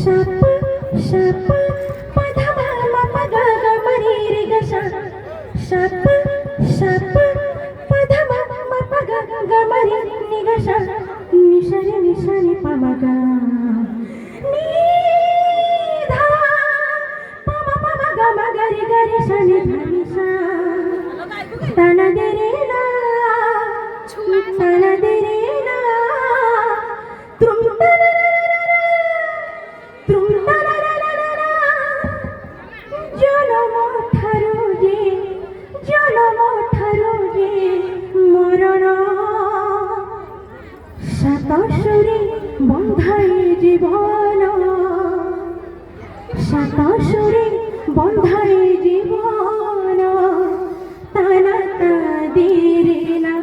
शप शप पधम मप ग मरी रे ग शप शप पधम मप ग मरी नि ग निशनि पम ग नि धा पम पम ग म ग रे शनि धनि सा तन दे रे ना तन दे रे ना तुम সাতাশরে বন্ধায় জীবন সাতাশরে বন্ধায় জীবন তানা তাদের না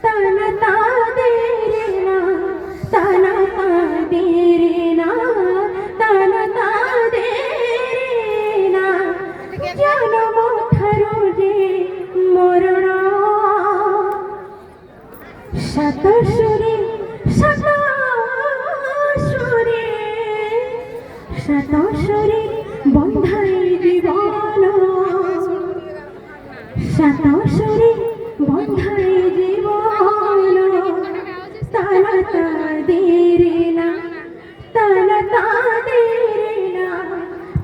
তানা তাদের না তানা তাদের না তানা তাদের না জন্ম ঠারু যে মরণ সাতাশরে সাতাশরে সাতাশরে বন্ধায় জীবন সাতাশরে বন্ধায় জীবন তানা তাদের না তানা তাদের না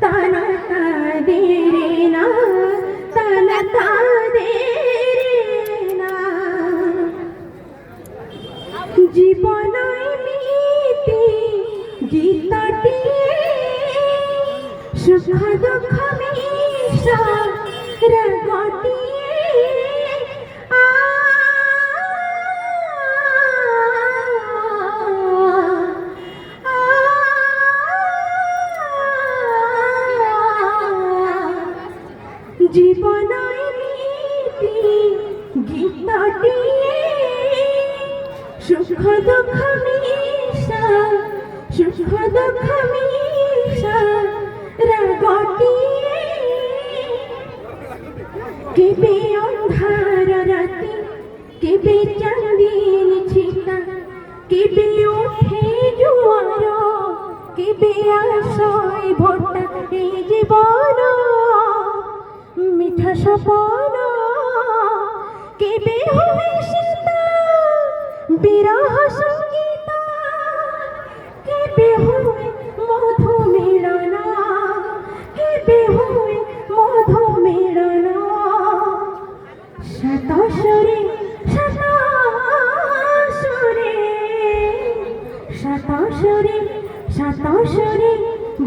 তানা তাদের না তানা তাদের না জীবনই নীতি গীতাটি সুখ দুঃখ মিশা রাগটি জীবনই নীতি গীতাটি সুখ দুঃখ মিশা সুখ দুঃখ মিশা রাগটি কেবে অন্ধার রাতি কেবে চাঁদিন ছিটা কেবে ওঠে জোয়ার কেবে আশায় ভোটা এই জীবন মিঠা সপন কেবে হবে সীতা বিরহ সঙ্গীত কেবে হয় মধু মিলন কেবে হয় মধু মিলন সাতাশরে সাতাশরে সাতাশরে সাতাশরে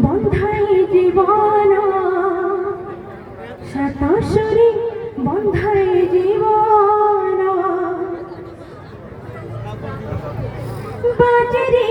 বন্ধায় জীবন সাতাশরে বন্ধায় জীবন বাজরে